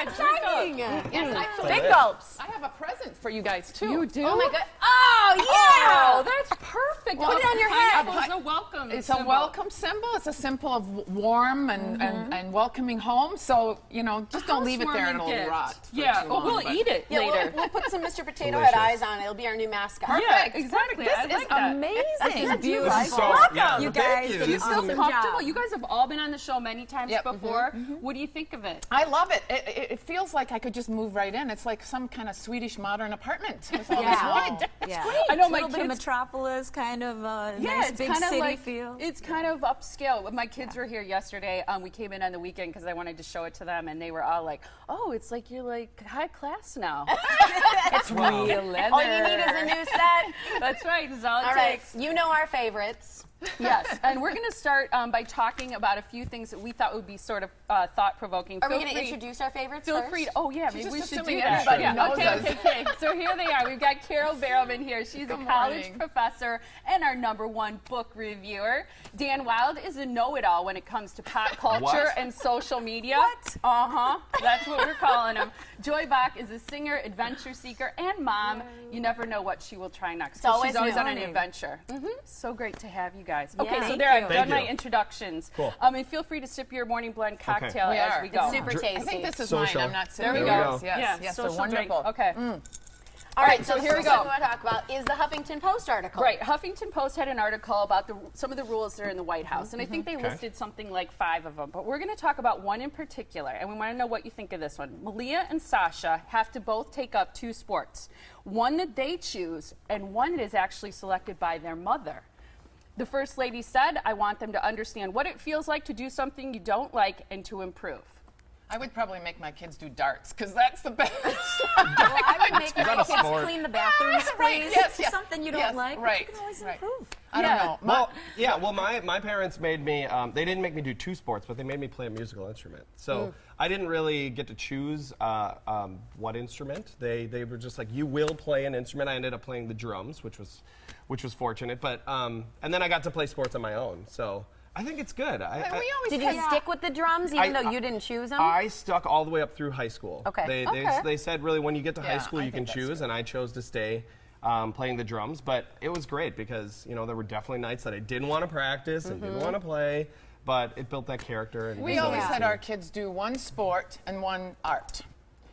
exciting. Yes, Big gulps. I have a present for you guys, too. You do? Oh, my God. Oh, yeah. Oh, that's perfect. Put it on your head. It's a welcome It's symbol. a welcome symbol. It's a symbol of warm and welcoming home. So, you know, just don't leave it there and it'll rot. Yeah, well, we'll eat it later. We'll put some Mr. Potato Head eyes on it. It'll be our new mascot. Perfect. Yeah, exactly. This I is like that. amazing. This is beautiful. Yeah, You thank guys you. did You This is feel amazing. comfortable? You guys have all been on the show many times Yep. before. What do you think of it? I love it. It feels like I could just move right in. It's like some kind of Swedish modern apartment with all this wood. It's great. I know a my little bit of kids. metropolis, kind of Yeah, nice it's big kind of city like feel. it's kind of upscale. When my kids were here yesterday, we came in on the weekend because I wanted to show it to them, and they were all like, "Oh, it's like you're like high class now." It's real leather. All you need is a new set. That's right. That's all it All right, takes. you know our favorites. Yes, and we're going to start by talking about a few things that we thought would be sort of thought-provoking. Are we going to introduce our favorites Feel first? free. Oh yeah, maybe just we should assuming do that. everybody Yeah. knows Okay, us. okay. So here they are. We've got Carol Barrowman here. She's a college morning. professor and our #1 book reviewer. Dan Wild is a know-it-all when it comes to pop culture What? and social media. What? That's what we're calling him. Joy Bach is a singer, adventure seeker, and mom. You never know what she will try next. 'Cause always she's always on an new. adventure. So great to have you guys. Okay, so thank there I've you. done Thank my you. introductions. Cool. And feel free to sip your morning blend cocktail We as are. we go. It's super tasty. I think this is Social. mine. I'm not There we serious. go. Yes, Yeah, yes, they're social drink. wonderful. Okay. All right, so here here we we go. go. What we want to talk about is the Huffington Post article. Right. Huffington Post had an article about some of the rules that are in the White House, and I think they listed something like 5 of them. But we're going to talk about one in particular, and we want to know what you think of this one. Malia and Sasha have to both take up 2 sports, one that they choose and one that is actually selected by their mother. The First Lady said, "I want them to understand what it feels like to do something you don't like and to improve." I would probably make my kids do darts because that's the best. Well, I would make that my a kids sport? clean the bathrooms, Right, please. yes, yes, Something you don't yes, like, right, but you can always right. improve. I don't know. Well, yeah. Well, my parents made me. They didn't make me do 2 sports, but they made me play a musical instrument. So I didn't really get to choose what instrument. They were just like, you will play an instrument. I ended up playing the drums, which was fortunate. But and then I got to play sports on my own. So I think it's good. we always Did you stick with the drums even though you didn't choose them? I stuck all the way up through high school. Okay. They said really when you get to high Yeah, school I you can think that's choose, and I chose to stay playing the drums. But it was great because there were definitely nights that I didn't want to practice and didn't want to play, but it built that character. And We always had our kids do 1 sport and 1 art.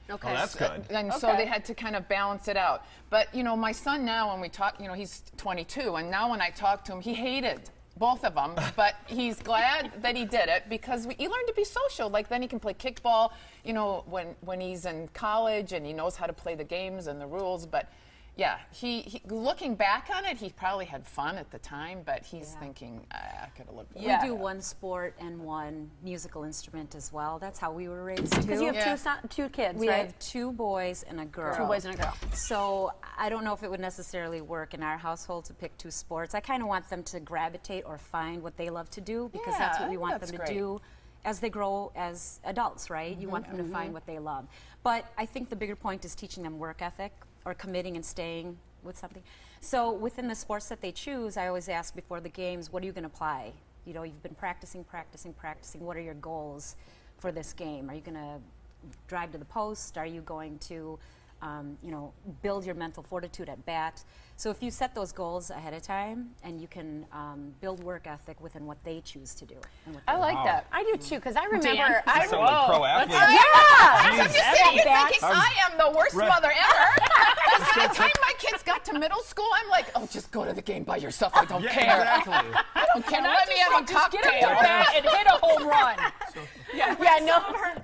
Okay. Oh, that's good. And so they had to kind of balance it out. But, my son now, when we talk, he's 22, and now when I talk to him, he hated both of them, but he's glad that he did it because he learned to be social. Like, then he can play kickball, when he's in college, and he knows how to play the games and the rules. But yeah, he looking back on it, he probably had fun at the time, but he's thinking, I could have looked. We do 1 sport and 1 musical instrument as well. That's how we were raised too. Because you have 2 kids, We right? have 2 boys and a girl. 2 boys and a girl. So I don't know if it would necessarily work in our household to pick 2 sports. I kind of want them to gravitate or find what they love to do because that's what we want them to do as they grow as adults, right? You want them to find what they love. But I think the bigger point is teaching them work ethic or committing and staying with something. So within the sports that they choose, I always ask before the games, what are you going to apply? You've been practicing. What are your goals for this game? Are you going to drive to the post? Are you going to, build your mental fortitude at bat? So if you set those goals ahead of time, and you can build work ethic within what they choose to do. And what I like that. I do too, because I remember. You sound like pro athlete. I'm just sitting here Bats. thinking I am the worst mother ever. Because by the time my kids got to middle school, I'm like, oh, just go to the game by yourself. I don't care. Exactly. I don't care. Let me have a Just get up cocktail. to bat and hit a home run.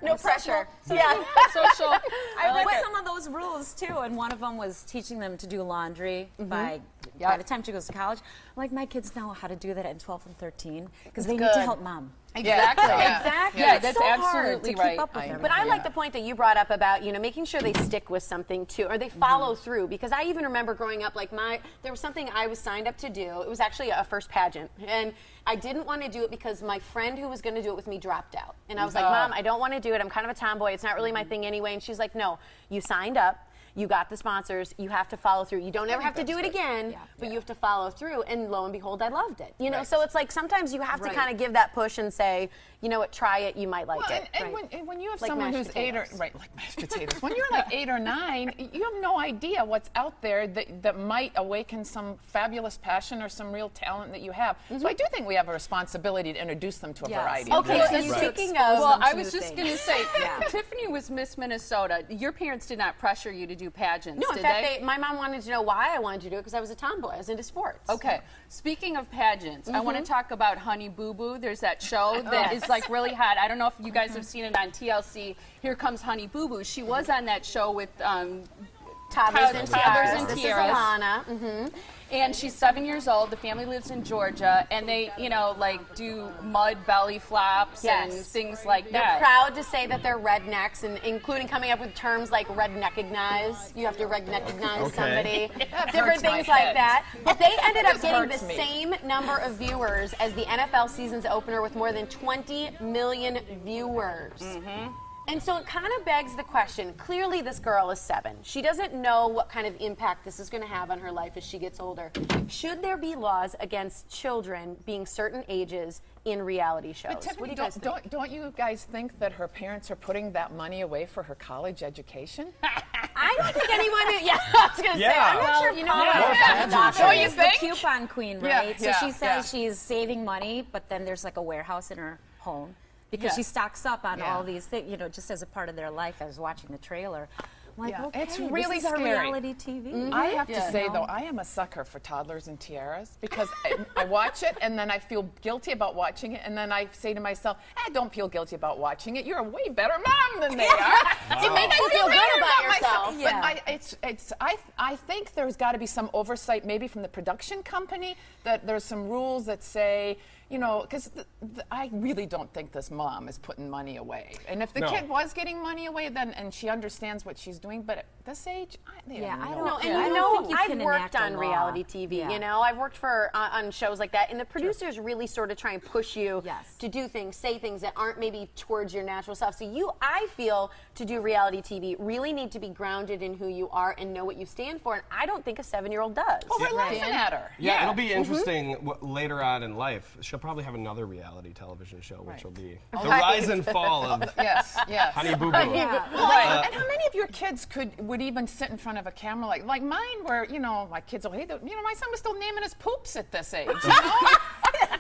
No pressure. Social. I read some of those rules too, and one of them was teaching them to do laundry by the time she goes to college. Like, my kids know how to do that at 12 and 13 because they need to help mom. Exactly. Exactly. Yeah, It's that's so absolutely to right. keep up with everything. But I like the point that you brought up about, making sure they stick with something too, or they follow through. Because I even remember growing up, like there was something I was signed up to do. It was actually a first pageant, and I didn't want to do it because my friend who was going to do it with me dropped out. And I was like, Mom, I don't want to do it. I'm kind of a tomboy. It's not really my thing anyway. And she's like, no, you signed up. You got the sponsors. You have to follow through. You don't ever have to do it again, but you have to follow through. And lo and behold, I loved it. You know, so it's like sometimes you have to kind of give that push and say, you know what, try it. You might like it. And when you have Like someone who's mashed potatoes. like mashed potatoes. When you're like 8 or 9, you have no idea what's out there that might awaken some fabulous passion or some real talent that you have. So I do think we have a responsibility to introduce them to a variety. Okay, so speaking of, well, I was just going to say, Tiffany was Miss Minnesota. Your parents did not pressure you to do pageants, no, in did fact, my mom wanted to know why I wanted to do it because I was a tomboy. I was into sports. Okay. Speaking of pageants, I want to talk about Honey Boo Boo. There's that show that is like really hot. I don't know if you guys have seen it on TLC. Here Comes Honey Boo Boo. She was on that show with Toddlers and Tiaras. This is Alana. And she's 7 years old. The family lives in Georgia, and they, you know, like do mud belly flops and things like that. They're proud to say that they're rednecks, and including coming up with terms like redneckignize. You have to redneckignize somebody. Different things like that. But they ended up getting the same number of viewers as the NFL season's opener with more than 20 million viewers. And so it kind of begs the question, clearly this girl is 7. She doesn't know what kind of impact this is going to have on her life as she gets older. Should there be laws against children being certain ages in reality shows? But Tiffany, what do you guys think? don't you guys think that her parents are putting that money away for her college education? I don't think anyone, I was going to say, I'm not sure. You know, Don't you the think? coupon queen, Yeah, right? So yeah, she says she's saving money, but then there's like a warehouse in her home. Because she stocks up on all these things, you know, just as a part of their life. I was watching the trailer. I'm like, okay, it's really this is our scary. reality TV. I have to say, though, I am a sucker for Toddlers and Tiaras because I watch it and then I feel guilty about watching it, and then I say to myself, don't feel guilty about watching it. You're a way better mom than they are. It makes you feel good about yourself. But I think there's got to be some oversight, maybe from the production company, that there's some rules that say, you know, because I really don't think this mom is putting money away. And if the kid was getting money away, then and she understands what she's doing, but at this age, I don't know. And I know I've worked on reality TV. You know, I've worked for on shows like that, and the producers really sort of try and push you to do things, say things that aren't maybe towards your natural self. So I feel, to do reality TV, really need to be grounded in who you are and know what you stand for. And I don't think a 7-year-old does. Oh, we're laughing at her. Yeah, it'll be interesting later on in life. She'll probably have another reality television show, which will be the rise and fall of Honey Boo Boo. Well, and how many of your kids would even sit in front of a camera like mine, where, you know, my kids will hate it. You know, my son was still naming his poops at this age. You know?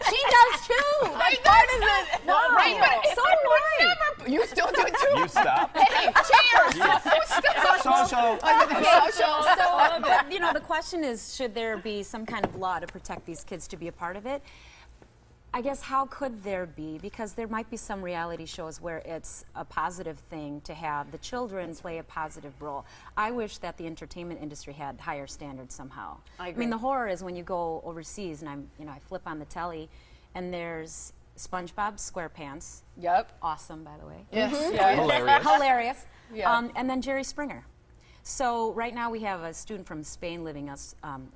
She does too. That's part of it. No, right, but so never. You still do it too. You stop. Hey, cheers. But, you know, the question is, should there be some kind of law to protect these kids to be a part of it? I guess how could there be? Because there might be some reality shows where it's a positive thing to have the children play a positive role. I wish that the entertainment industry had higher standards somehow. I mean, the horror is when you go overseas and I flip on the telly and there's SpongeBob SquarePants. Yep. Awesome, by the way. Yes. Hilarious. Yeah. And then Jerry Springer. So right now we have a student from Spain living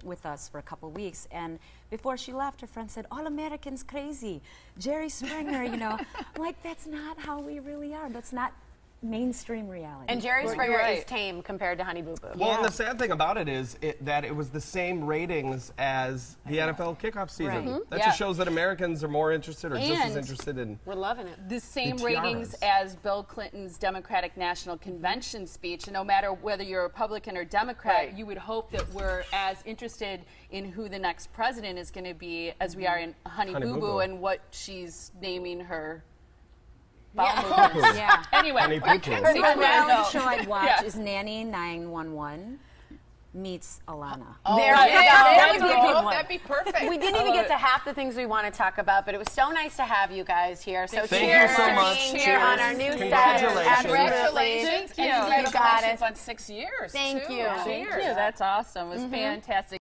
with us for a couple of weeks, and before she left, her friend said, "All Americans crazy, Jerry Springer." You know, I'm like, that's not how we really are. That's not mainstream reality. And Jerry Springer is tame compared to Honey Boo Boo. Well, and the sad thing about it is that it was the same ratings as the NFL kickoff season. That just shows that Americans are more interested or just as interested in. We're loving it. The same ratings as Bill Clinton's Democratic National Convention speech. And no matter whether you're Republican or Democrat, you would hope that we're as interested in who the next president is going to be as we are in Honey Boo Boo and what she's naming her. Anyway, the reality show I'd watch is Nanny 911 meets Alana. There you go. That'd be perfect. We didn't even get to half the things we want to talk about, but it was so nice to have you guys here. So Thank cheers you so to much. being Cheers. here on our new set. Congratulations. Congratulations. You got it. On 6 years. Thank too. you. Thank you. That's awesome. It was fantastic.